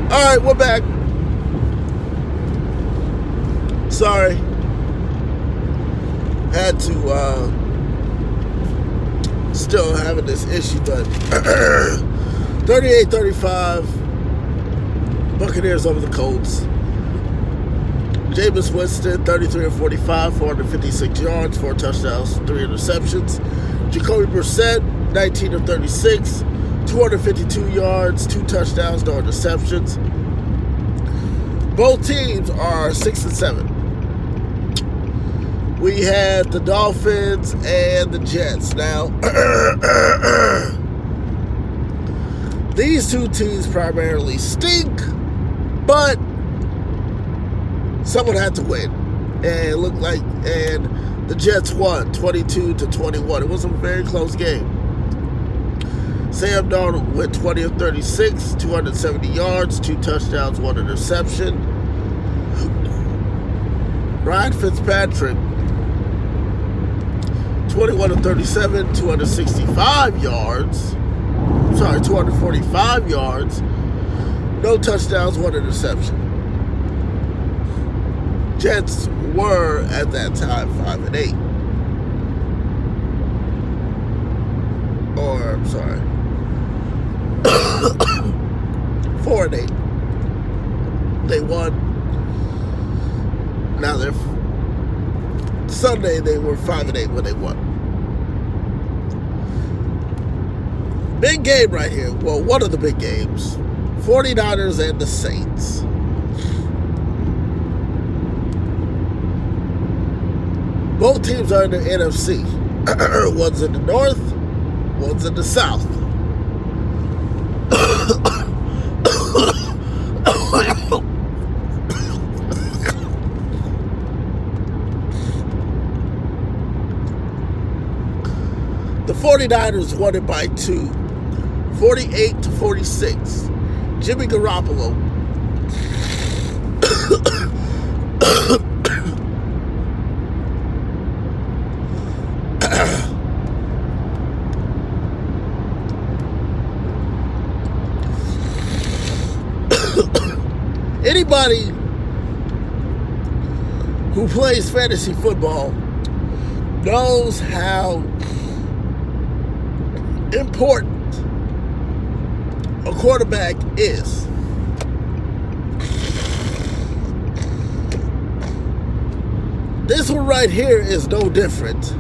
Alright, we're back. Sorry. Had to, still having this issue, but 38-35. Buccaneers over the Colts. Jameis Winston, 33-45, 456 yards, 4 touchdowns, 3 interceptions. Jacoby Brissett, 19-36, 252 yards, 2 touchdowns, no interceptions. Both teams are 6-7. We had the Dolphins and the Jets. Now, these two teams primarily stink, but someone had to win. And it looked like, and the Jets won 22-21. It was a very close game. Sam Darnold went 20 of 36, 270 yards, 2 touchdowns, 1 interception. Ryan Fitzpatrick, 21 of 37, 265 yards. 245 yards. No touchdowns, 1 interception. Jets were at that time 5-8. Or, I'm sorry, 4-8. They won. Now they're Sunday. They were 5-8 when they won. Big game right here. Well, one of the big games. 49ers and the Saints. Both teams are in the NFC. One's in the north, one's in the south. The 49ers won it by 2, 48-46. Jimmy Garoppolo anybody who plays fantasy football knows how important a quarterback is. This one right here is no different.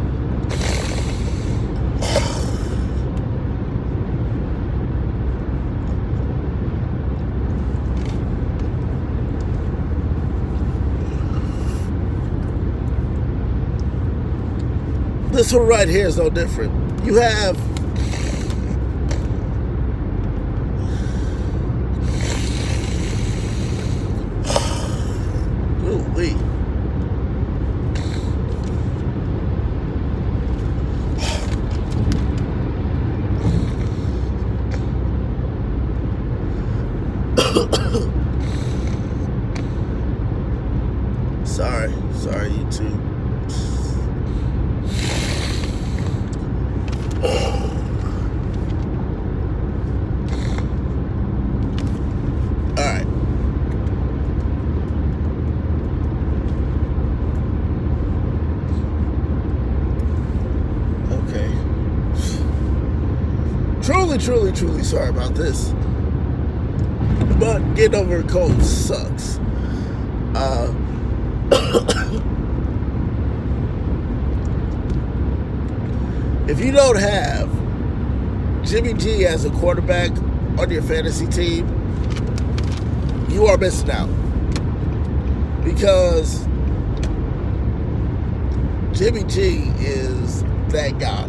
This one right here is no different. You have ooh-wee. Sorry, YouTube. Alright. Okay. Truly sorry about this. But getting over a cold sucks. If you don't have Jimmy G as a quarterback on your fantasy team, you are missing out. Because Jimmy G is that guy.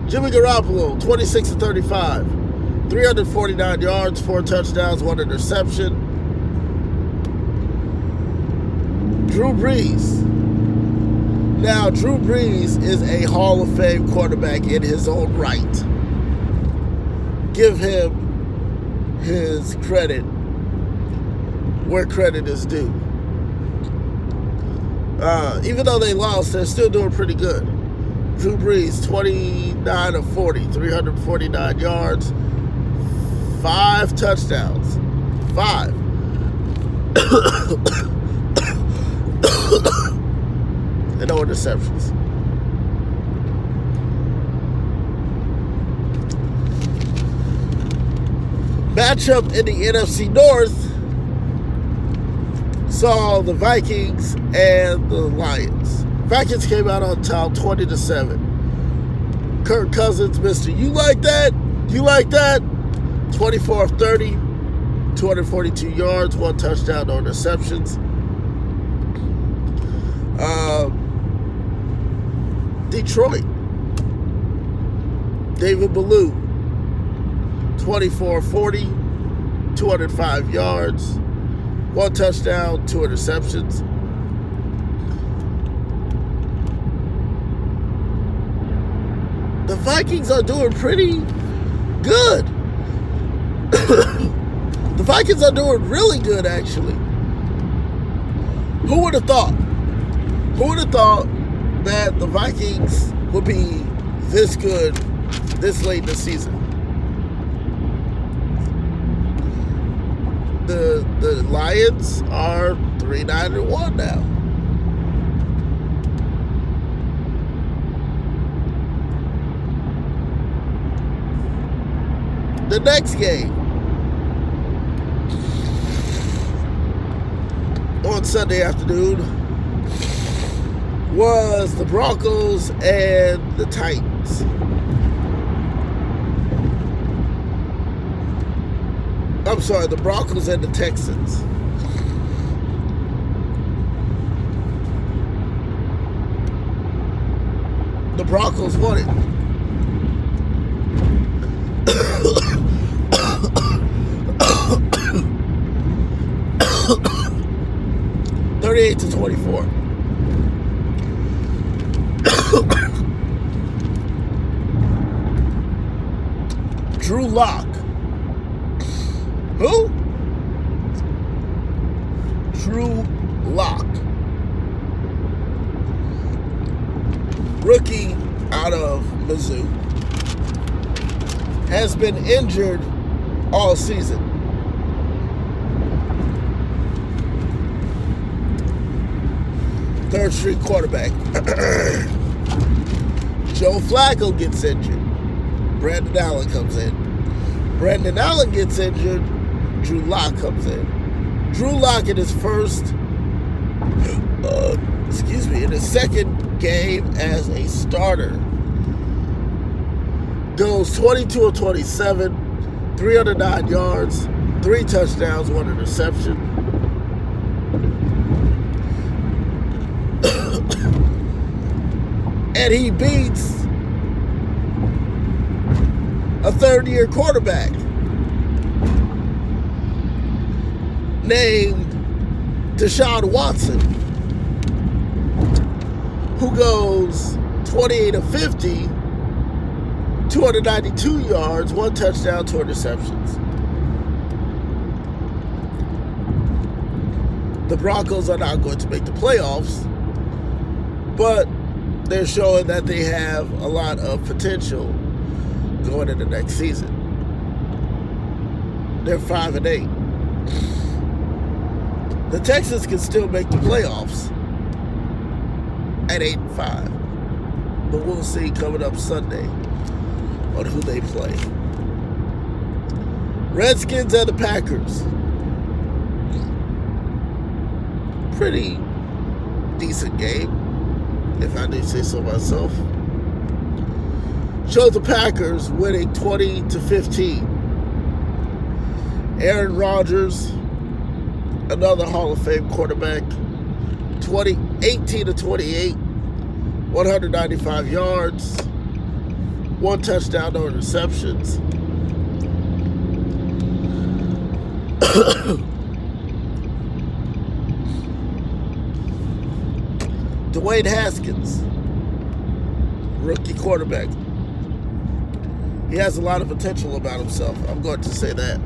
Jimmy Garoppolo, 26-35, 349 yards, 4 touchdowns, 1 interception. Drew Brees. Now, Drew Brees is a Hall of Fame quarterback in his own right. Give him his credit where credit is due. Even though they lost, they're still doing pretty good. Drew Brees, 29 of 40, 349 yards, 5 touchdowns. 5. And no interceptions. Matchup in the NFC North saw the Vikings and the Lions. Vikings came out on top 20-7. Kirk Cousins, Mr. You like that? You like that? 24 of 30, 242 yards, 1 touchdown, no interceptions. Detroit, David Ballou, 24 of 40, 205 yards, 1 touchdown, 2 interceptions. The Vikings are doing pretty good. The Vikings are doing really good, actually. Who would have thought? Who would have thought that the Vikings would be this good this late in the season? The Lions are 3-9-1 now. The next game on Sunday afternoon was the Broncos and the Titans. I'm sorry, the Broncos and the Texans. The Broncos won it. 38-24. Drew Lock. Who? Drew Lock. Rookie out of Mizzou. Has been injured all season. Third string quarterback. Joe Flacco gets injured. Brandon Allen comes in. Brandon Allen gets injured. Drew Lock comes in. Drew Lock in his in his second game as a starter goes 22 of 27, 309 yards, 3 touchdowns, 1 interception. And he beats a third-year quarterback named Deshaun Watson, who goes 28 of 50, 292 yards, 1 touchdown, 2 interceptions. The Broncos are not going to make the playoffs, but they're showing that they have a lot of potential going into next season. They're 5-8. The Texans can still make the playoffs at 8-5, but we'll see coming up Sunday on who they play. Redskins and the Packers. Pretty decent game, if I do say so myself. Shows the Packers winning 20-15. Aaron Rodgers, another Hall of Fame quarterback, 18-28, 195 yards, 1 touchdown, no interceptions. Dwayne Haskins, rookie quarterback. He has a lot of potential about himself. I'm going to say that.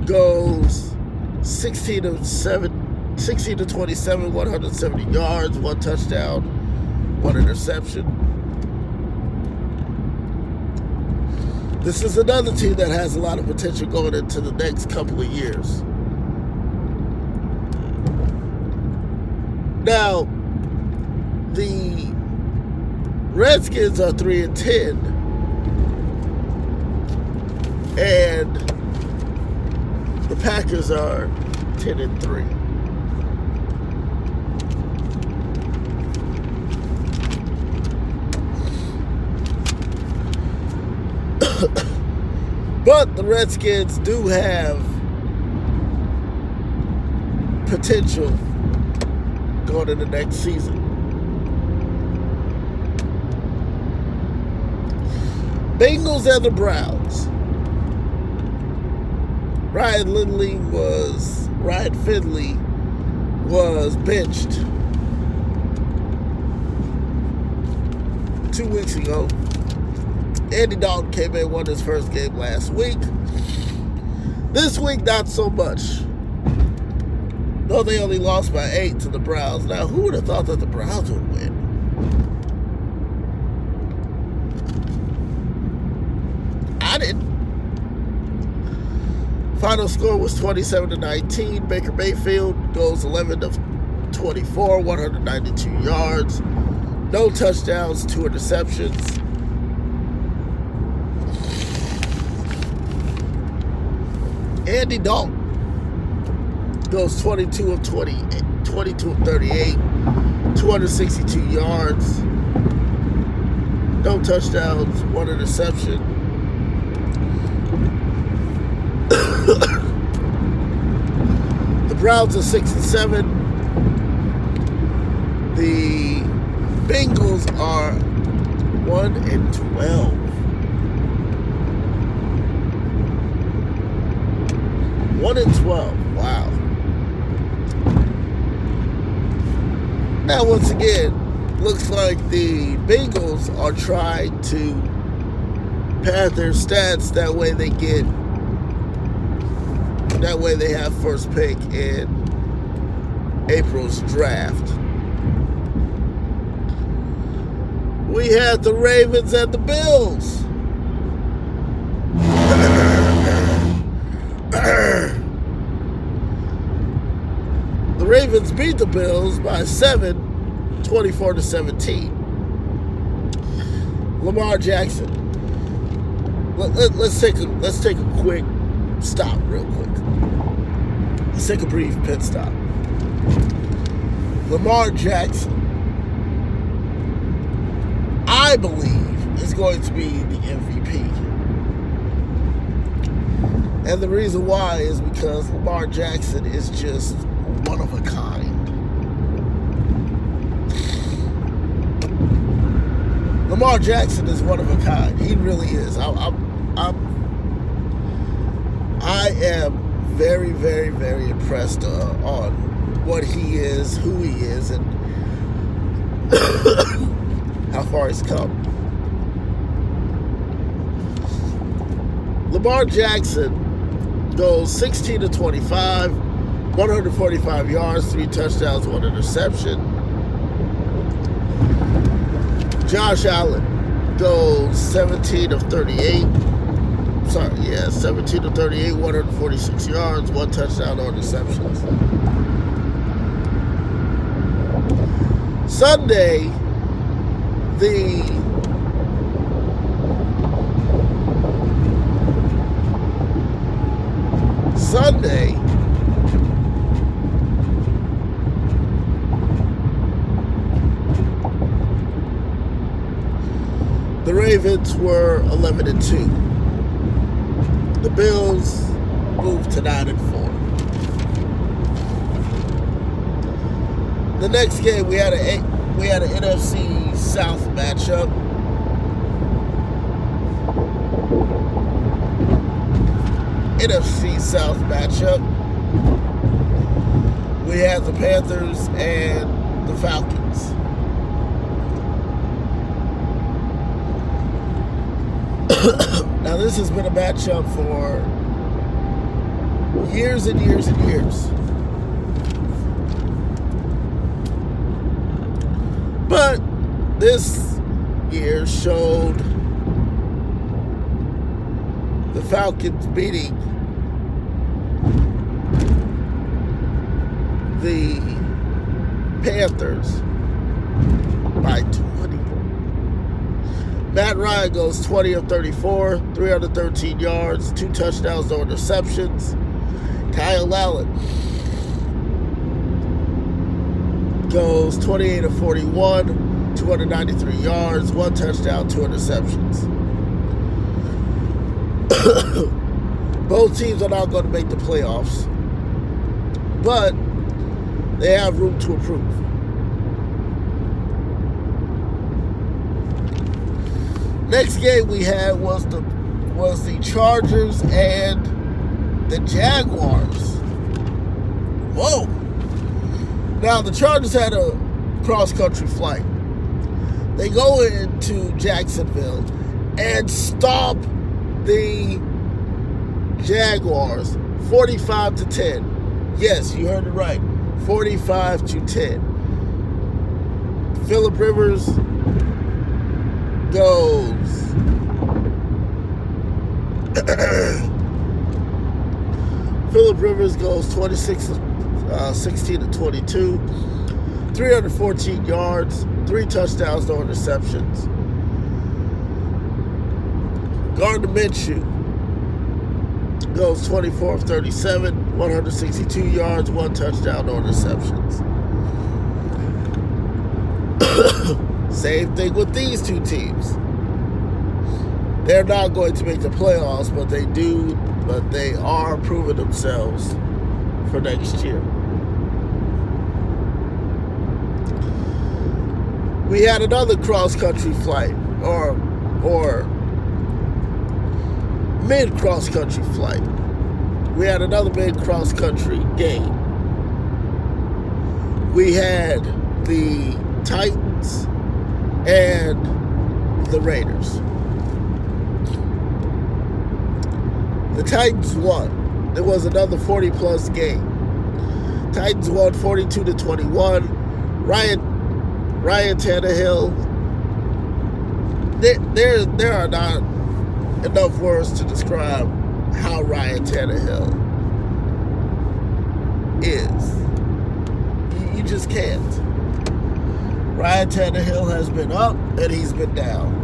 Goes 16-27, 170 yards, 1 touchdown, 1 interception. This is another team that has a lot of potential going into the next couple of years. Now, the Redskins are 3-10, and the Packers are 10-3. But the Redskins do have potential going into next season. Bengals and the Browns. Ryan Finley was benched 2 weeks ago. Andy Dalton came in, won his first game last week. This week, not so much. Though they only lost by 8 to the Browns. Now, who would have thought that the Browns would win? I didn't. Final score was 27-19. Baker Mayfield goes 11 of 24, 192 yards. No touchdowns, 2 interceptions. Andy Dalton goes 22 of 38, 262 yards. No touchdowns, 1 interception. The Browns are 6-7. The Bengals are 1-12. 1-12. Wow. Now, once again, looks like the Bengals are trying to pad their stats. That way they have first pick in April's draft. We had the Ravens and the Bills. The Ravens beat the Bills by 7, 24-17. Lamar Jackson. Let's take a quick stop, real quick. Let's take a brief pit stop. Lamar Jackson, I believe, is going to be the MVP. And the reason why is because Lamar Jackson is just one of a kind. Lamar Jackson is one of a kind. He really is. I am very, very, very impressed on what he is, who he is, and how far he's come. Lamar Jackson goes 16-25, 145 yards, 3 touchdowns, 1 interception. Josh Allen goes 17 of 38. 17 of 38, 146 yards, 1 touchdown, no interceptions. Sunday, the Ravens were 11-2. The Bills moved to 9-4. The next game we had an NFC South matchup. NFC South matchup. We had the Panthers and the Falcons. Now, this has been a matchup for years and years and years. But this year showed the Falcons beating the Panthers by 20. Matt Ryan goes 20 of 34, 313 yards, 2 touchdowns, no interceptions. Kyle Allen goes 28 of 41, 293 yards, 1 touchdown, 2 interceptions. Both teams are not going to make the playoffs, but they have room to improve. Next game we had was the Chargers and the Jaguars. Whoa! Now the Chargers had a cross-country flight. They go into Jacksonville and stomp the Jaguars 45-10. Yes, you heard it right. 45-10. Phillip Rivers goes Phillip Rivers goes 16 to 22, 314 yards, 3 touchdowns, no interceptions. Gardner Minshew goes 24 of 37, 162 yards, 1 touchdown, no interceptions. Same thing with these two teams. They're not going to make the playoffs, but they are proving themselves for next year. We had another cross-country flight, or mid-cross-country flight. We had another mid-cross-country game. We had the Titans and the Raiders. The Titans won. There was another 40-plus game. Titans won 42-21. Ryan Tannehill. There are not enough words to describe how Ryan Tannehill is. You just can't. Ryan Tannehill has been up and he's been down.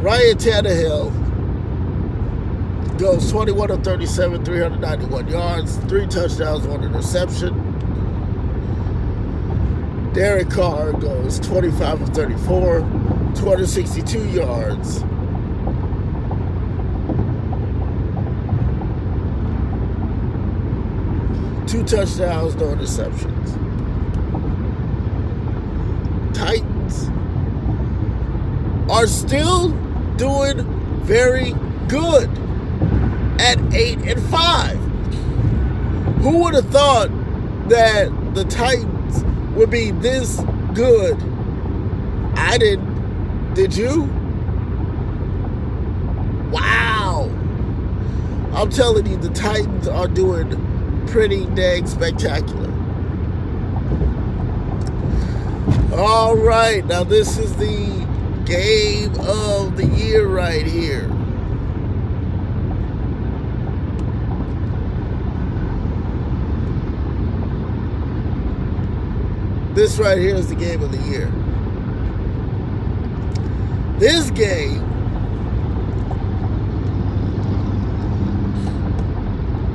Ryan Tannehill goes 21 of 37, 391 yards, 3 touchdowns, 1 interception. Derek Carr goes 25 of 34, 262 yards. Two touchdowns, no interceptions. Titans are still doing very good at 8-5. Who would have thought that the Titans would be this good? I didn't. Did you? Wow. I'm telling you, the Titans are doing pretty dang spectacular. All right, now this is the game of the year right here. This right here is the game of the year. This game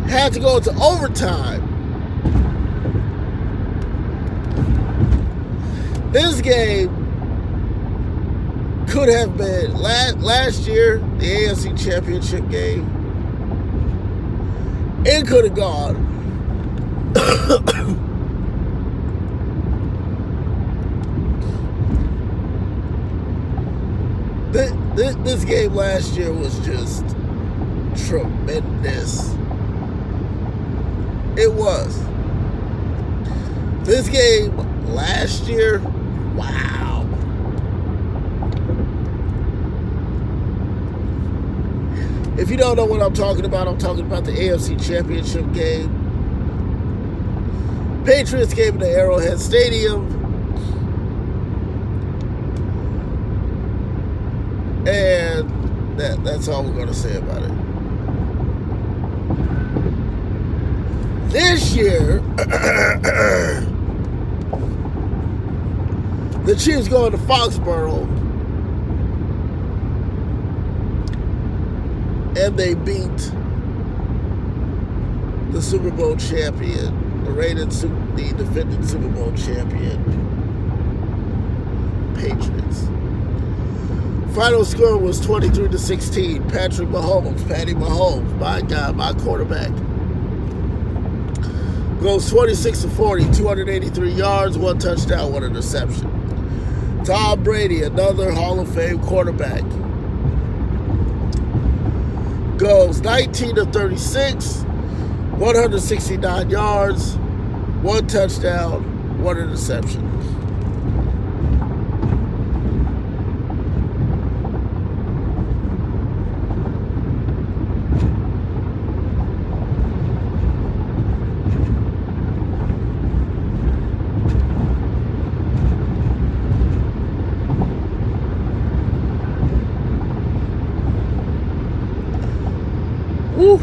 had to go into overtime. This game could have been last year, the AFC Championship game. It could have gone. This game last year was just tremendous. It was. This game last year, wow. If you don't know what I'm talking about the AFC Championship game. Patriots game in the Arrowhead Stadium. And that's all we're going to say about it. This year, the Chiefs going to Foxborough, and they beat the Super Bowl champion, the defending Super Bowl champion, Patriots. Final score was 23-16. Patty Mahomes, my guy, my quarterback, goes 26-40, 283 yards, 1 touchdown, 1 interception. Tom Brady, another Hall of Fame quarterback, goes 19-36, 169 yards, 1 touchdown, 1 interception. Woo.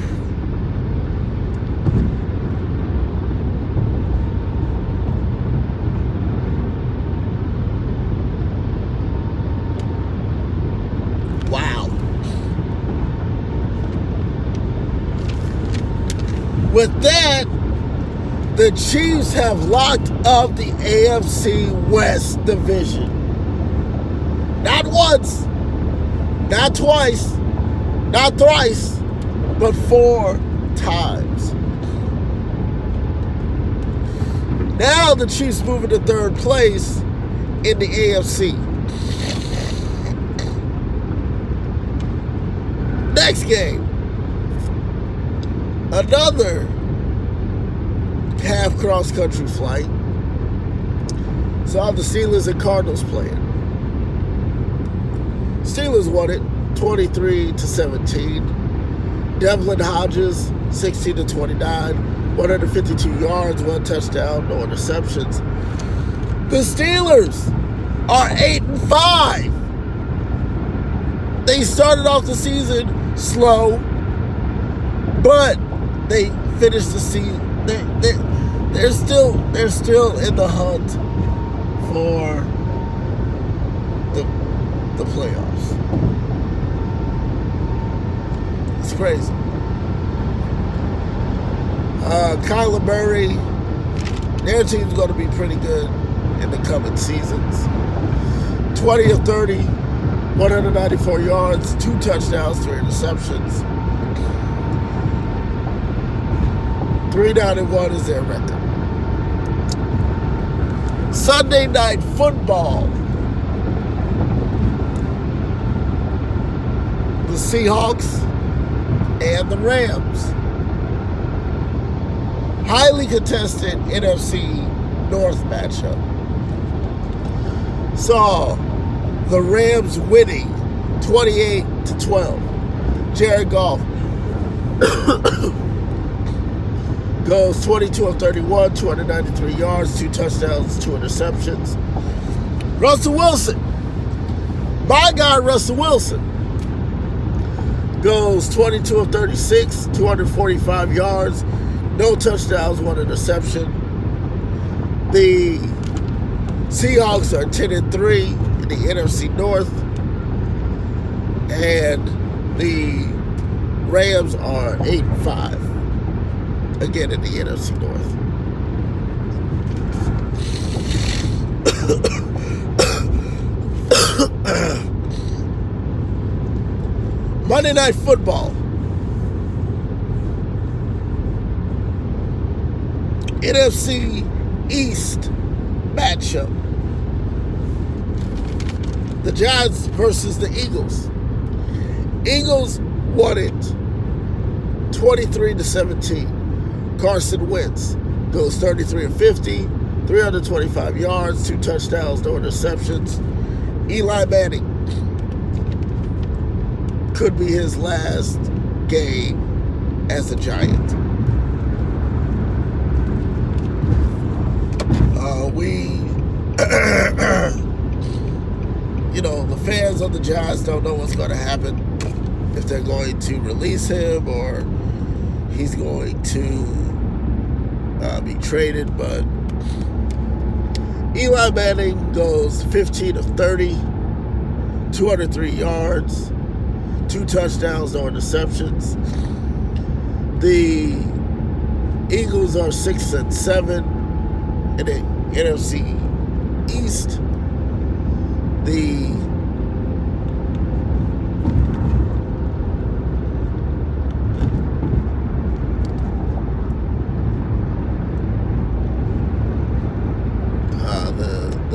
Wow. With that, the Chiefs have locked up the AFC West division. Not once, not twice, not thrice, but 4 times. Now the Chiefs move into 3rd place in the AFC. Next game, another half cross-country flight. Saw the Steelers and Cardinals playing. Steelers won it 23-17. Devlin Hodges, 16-29, 152 yards, 1 touchdown, no interceptions. The Steelers are 8-5. They started off the season slow, but they finished the season. They're still in the hunt for the playoffs. It's crazy. Kyler Murray, their team's going to be pretty good in the coming seasons. 20 of 30, 194 yards, 2 touchdowns, 3 interceptions. 3-1 is their record. Sunday Night Football. The Seahawks and the Rams. Highly contested NFC North matchup. Saw the Rams winning 28-12. Jared Goff goes 22 of 31, 293 yards, 2 touchdowns, 2 interceptions. Russell Wilson, my guy Russell Wilson, goes 22 of 36, 245 yards, no touchdowns, 1 interception. The Seahawks are 10-3 in the NFC North, and the Rams are 8-5, again in the NFC North. Monday Night Football. NFC East matchup. The Giants versus the Eagles. Eagles won it 23-17. Carson Wentz goes 33 of 50, 325 yards, 2 touchdowns, no interceptions. Eli Manning, could be his last game as a Giant. you know, the fans of the Giants don't know what's going to happen, if they're going to release him or he's going to be traded. But Eli Manning goes 15 of 30, 203 yards, 2 touchdowns, no interceptions. The Eagles are 6-7 in the NFC East. The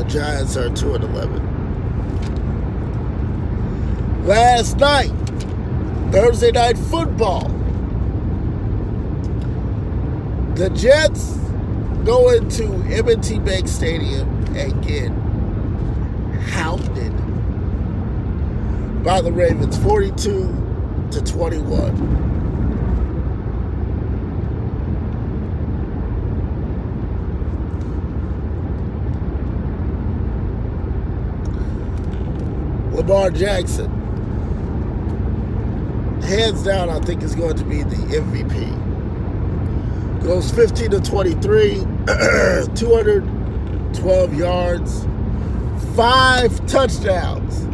Giants are 2-11. Last night, Thursday Night Football, the Jets go into M&T Bank Stadium and get hounded by the Ravens, 42-21. Lamar Jackson, hands down, I think is going to be the MVP. Goes 15-23, 212 yards, 5 touchdowns.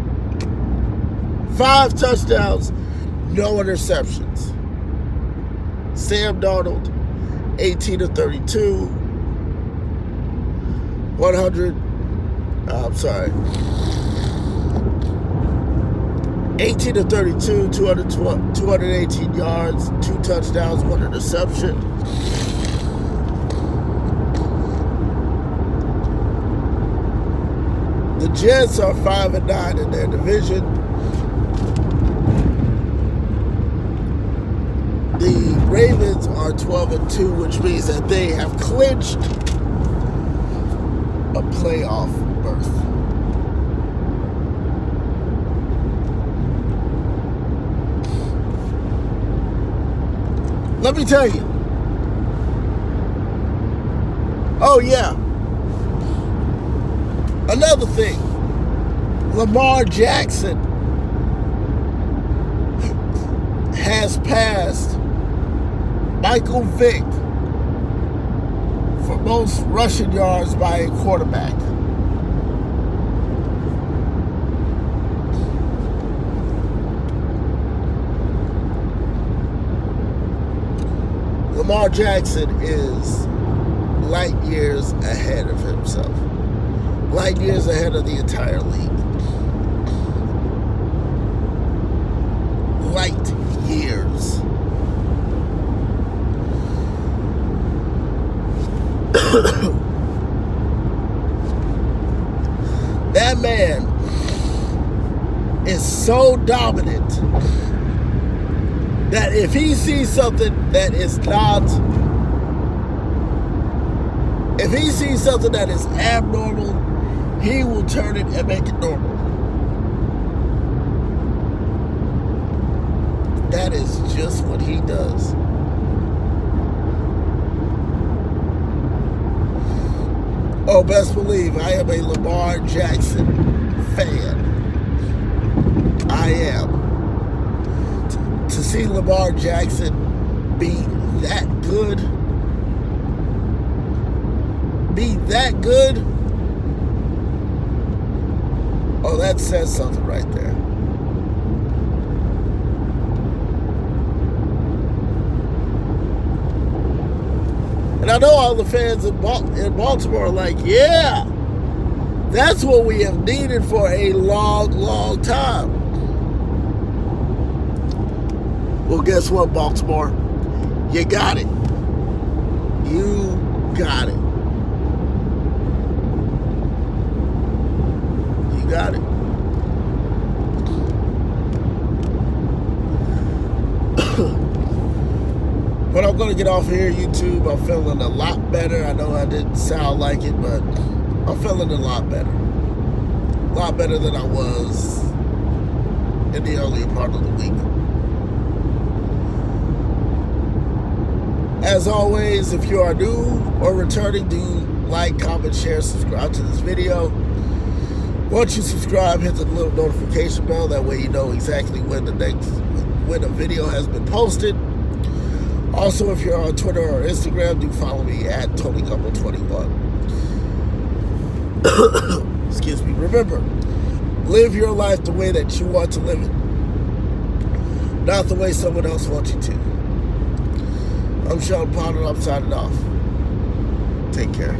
5 touchdowns, no interceptions. Sam Darnold, 18-32, 18-32, 218 yards, 2 touchdowns, 1 interception. The Jets are 5-9 in their division. The Ravens are 12-2, which means that they have clinched a playoff berth. Let me tell you. Oh, yeah. Another thing. Lamar Jackson has passed Michael Vick for most rushing yards by a quarterback. Lamar Jackson is light years ahead of himself. Light years ahead of the entire league. Light years. That man is so dominant that if he sees something that is abnormal, he will turn it and make it normal. That is just what he does. Oh, best believe I am a Lamar Jackson fan. I am. To see Lamar Jackson be that good, oh, that says something right there. And I know all the fans in Baltimore are like, yeah, that's what we have needed for a long, long time. Well, guess what, Baltimore? You got it. You got it. You got it. But I'm going to get off here, YouTube. I'm feeling a lot better. I know I didn't sound like it, but I'm feeling a lot better. A lot better than I was in the earlier part of the week. As always, if you are new or returning, do like, comment, share, subscribe to this video. Once you subscribe, hit the little notification bell. That way you know exactly when a video has been posted. Also, if you're on Twitter or Instagram, do follow me at TonyGumbo21. Excuse me. Remember, live your life the way that you want to live it, not the way someone else wants you to. I'm Sean Potter. I'm signing off. Take care.